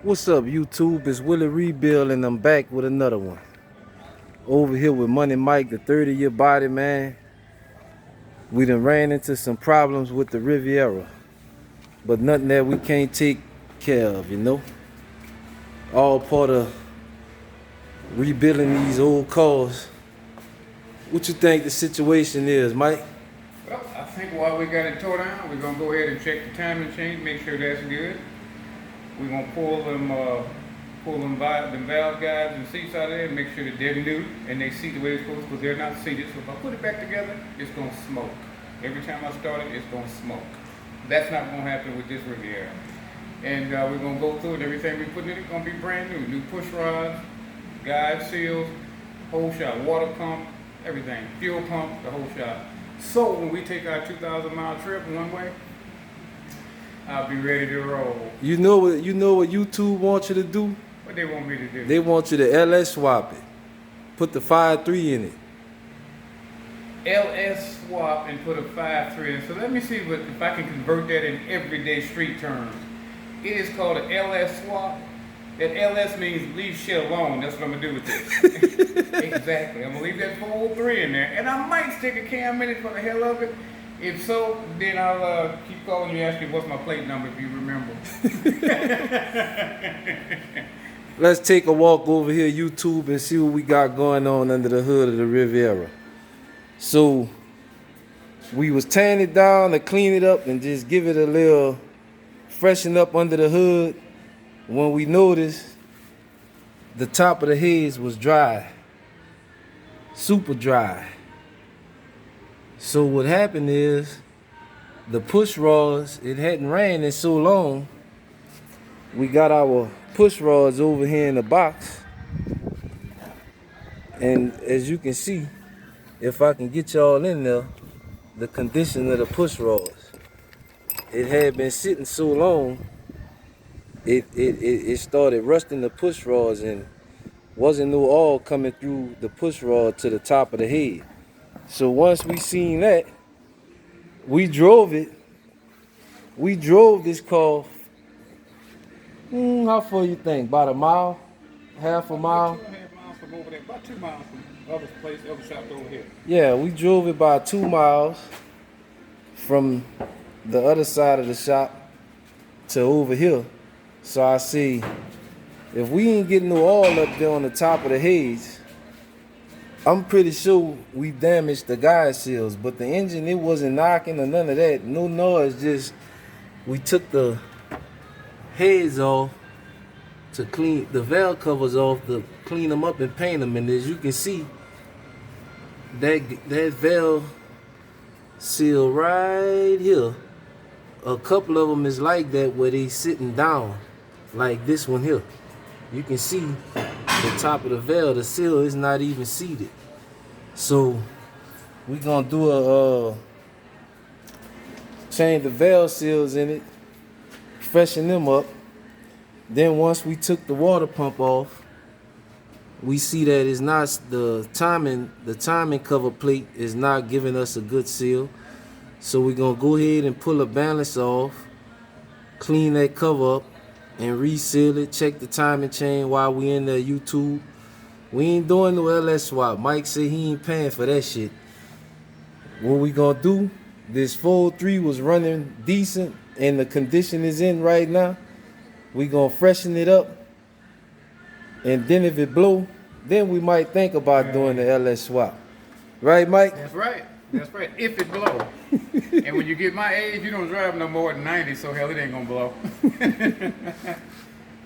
What's up, YouTube? It's Willie Rebuild, and I'm back with another one. Over here with Money Mike, the 30-year body man. We done ran into some problems with the Riviera, but nothing that we can't take care of, you know? All part of rebuilding these old cars. What you think the situation is, Mike? Well, I think while we got it tore down, we're gonna go ahead and check the timing chain, make sure that's good. We're gonna pull them valve guides and seats out of there and make sure that they're new and they seat the way they're supposed to, because they're not seated. So if I put it back together, it's gonna smoke. Every time I start it, it's gonna smoke. That's not gonna happen with this Riviera. And we're gonna go through it. Everything we put in it gonna be brand new. New push rods, guide seals, whole shot, water pump, everything, fuel pump, the whole shot. So when we take our 2,000-mile trip one way, I'll be ready to roll. You know what YouTube wants you to do? What they want me to do? They want you to LS swap it. Put the 5.3 in it. LS swap and put a 5.3 in. So let me see if I can convert that in everyday street terms. It is called an LS swap. That LS means leave shit alone. That's what I'm gonna do with this. Exactly. I'm gonna leave that 403 in there, and I might stick a cam in it for the hell of it. If so, then I'll keep calling you, asking what's my plate number if you remember. Let's take a walk over here, YouTube, and see what we got going on under the hood of the Riviera. So, we was tearing it down to clean it up and just give it a little freshen up under the hood, when we noticed the top of the heads was dry, super dry. So what happened is the push rods, it hadn't ran in so long. We got our push rods over here in the box, and as you can see, if I can get y'all in there, the condition of the push rods, it had been sitting so long, it started rusting the push rods, and wasn't no oil coming through the push rod to the top of the head. So once we seen that, we drove it. We drove this car. How far you think? About a mile? Half a mile? 2.5 miles from over there. About 2 miles from other place, other shop over here. Yeah, we drove it about 2 miles from the other side of the shop to over here. So I see, if we ain't getting no oil up there on the top of the heads, I'm pretty sure we damaged the guide seals, but the engine, it wasn't knocking or none of that. No noise, just we took the heads off to clean the valve covers off to clean them up and paint them. And as you can see, that valve seal right here, a couple of them is like that where they sitting down, like this one here. You can see the top of the valve, the seal is not even seated. So we're gonna do a change the valve seals in it, freshen them up. Then once we took the water pump off, we see that it's not the timing cover plate is not giving us a good seal. So we're gonna go ahead and pull the balance off, clean that cover up, and reseal it. Check the timing chain while we in there, YouTube. We ain't doing no LS swap. Mike said he ain't paying for that shit. What we gonna do, this 403 was running decent and the condition is in right now. We gonna freshen it up, and then if it blow, then we might think about doing the LS swap. Right, Mike? That's right. That's right. If it blow. And when you get my age, you don't drive no more than 90, so hell, it ain't gonna blow.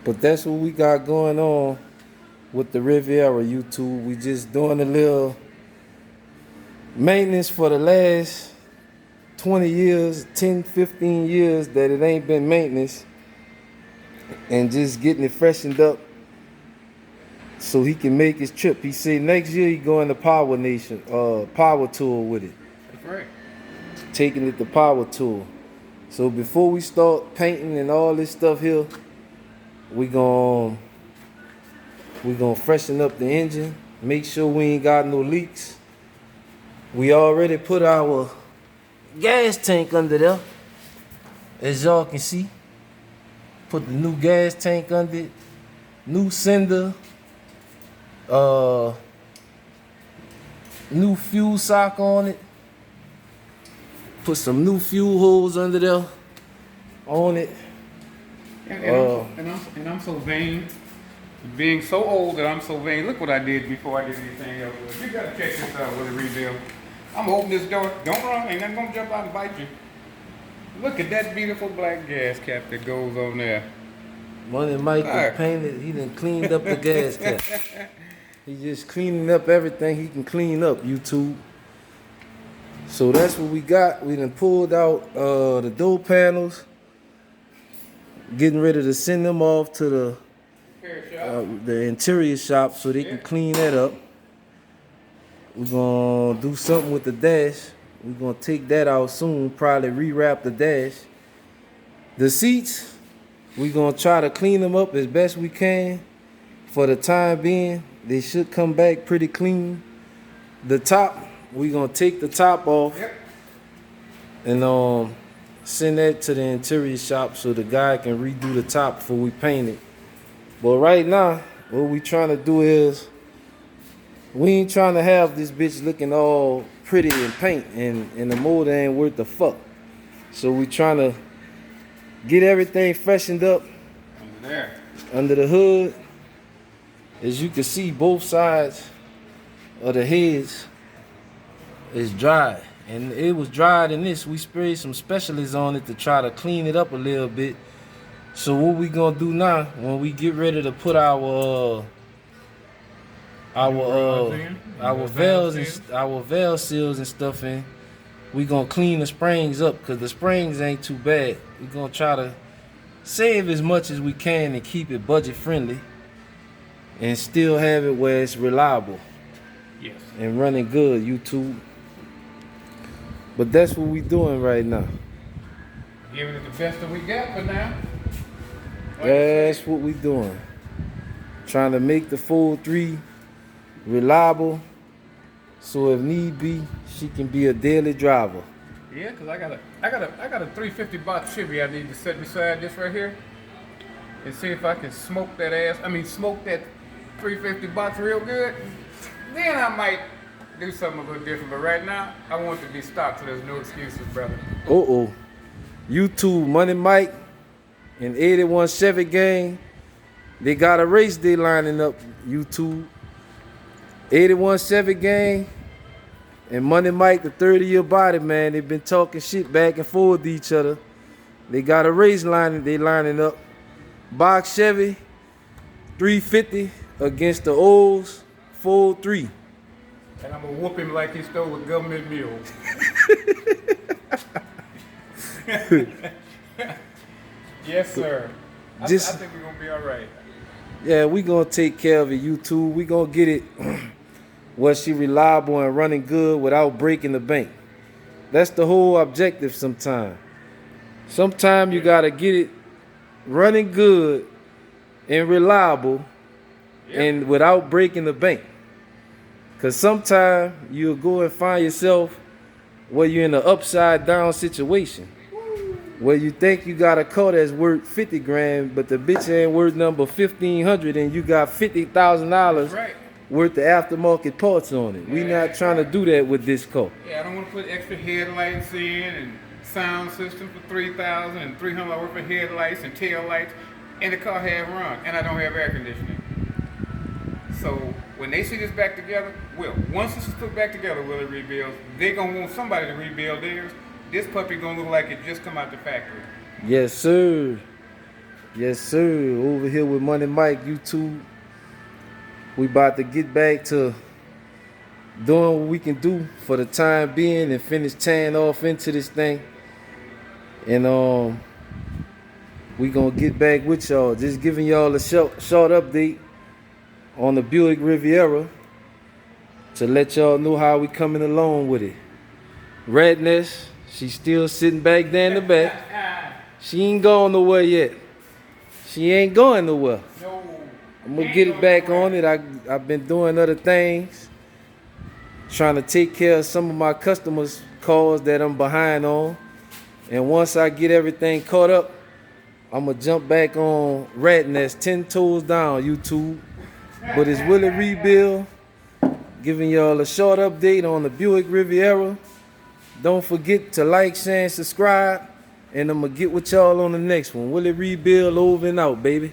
But that's what we got going on with the Riviera, YouTube. We just doing a little maintenance for the last 20 years, 10, 15 years that it ain't been maintenance, and just getting it freshened up so he can make his trip. He said next year he going to Power Tour with it. That's right. Taking it to Power Tour. So before we start painting and all this stuff here, we gonna freshen up the engine, make sure we ain't got no leaks. We already put our gas tank under there, as y'all can see. Put the new gas tank under it, new sender, new fuel sock on it. Put some new fuel holes under there on it. And I'm so vain. Being so old that I'm so vain. Look what I did before I did anything else. You gotta check this out with a rebuild. I'm gonna open this door. Don't run. Ain't nothing gonna jump out and bite you. Look at that beautiful black gas cap that goes on there. Money Mike done painted. He done cleaned up the gas cap. He just cleaning up everything he can clean up. YouTube. So that's what we got. We done pulled out the door panels. Getting ready to send them off to the interior shop so they can clean that up. We're gonna do something with the dash. We're gonna take that out soon, probably rewrap the dash. The seats, we're gonna try to clean them up as best we can. For the time being, they should come back pretty clean. The top, we're gonna take the top off and send that to the interior shop so the guy can redo the top before we paint it. But right now, what we trying to do is, we ain't trying to have this bitch looking all pretty in paint and the motor ain't worth the fuck. So we trying to get everything freshened up under the hood. As you can see, both sides of the heads is dry. And it was dried in this. We sprayed some specialists on it to try to clean it up a little bit. So what we gonna do now, when we get ready to put our valve seals and stuff in, we gonna clean the springs up, because the springs ain't too bad. We gonna try to save as much as we can and keep it budget friendly and still have it where it's reliable. Yes. And running good, YouTube. But that's what we doing right now. Giving it the best that we got for now. That's what we doing. Trying to make the 4-3 reliable, so if need be, she can be a daily driver. Yeah, cause I got a 350 box Chevy I need to set beside this right here, and see if I can smoke that smoke that 350 box real good. Then I might do something a little different. But right now, I want it to be stock, so there's no excuses, brother. YouTube, Money Mike and 81 Chevy gang, they got a race day lining up. YouTube, 81 Chevy gang and Money Mike, the 30-year body man. They've been talking shit back and forth with each other. They got a race lining up. Box Chevy 350 against the O's 4-3. And I'm gonna whoop him like he stole a government mule. Yes, sir. I think we're gonna be all right. Yeah, we gonna take care of it, YouTube. We gonna get it where she reliable and running good without breaking the bank. That's the whole objective sometimes. Sometimes you gotta get it running good and reliable and without breaking the bank. Cause sometimes you'll go and find yourself where you're in an upside down situation, where you think you got a car that's worth 50 grand, but the bitch ain't worth number 1,500, and you got $50,000 worth of aftermarket parts on it. We not trying to do that with this car. Yeah, I don't want to put extra headlights in and sound system for $3,000 and $300 worth of headlights and tail lights, and the car half run, and I don't have air conditioning. So when they see this back together, once this is put back together, Willie rebuilds, they gonna want somebody to rebuild theirs. This puppy gonna look like it just come out the factory. Yes, sir. Yes, sir. Over here with Money Mike, YouTube. We about to get back to doing what we can do for the time being and finish tying off into this thing. And we gonna get back with y'all. Just giving y'all a short update on the Buick Riviera to let y'all know how we coming along with it. Redness, she's still sitting back there in the back. She ain't going nowhere yet. She ain't going nowhere. No, I'm gonna get it back on it. I've been doing other things, trying to take care of some of my customers' calls that I'm behind on. And once I get everything caught up, I'ma jump back on Rat Nest 10 toes down YouTube. But it's Willie Rebuild giving y'all a short update on the Buick Riviera. Don't forget to like, share, and subscribe. And I'ma get with y'all on the next one. Willie Rebuild over and out, baby.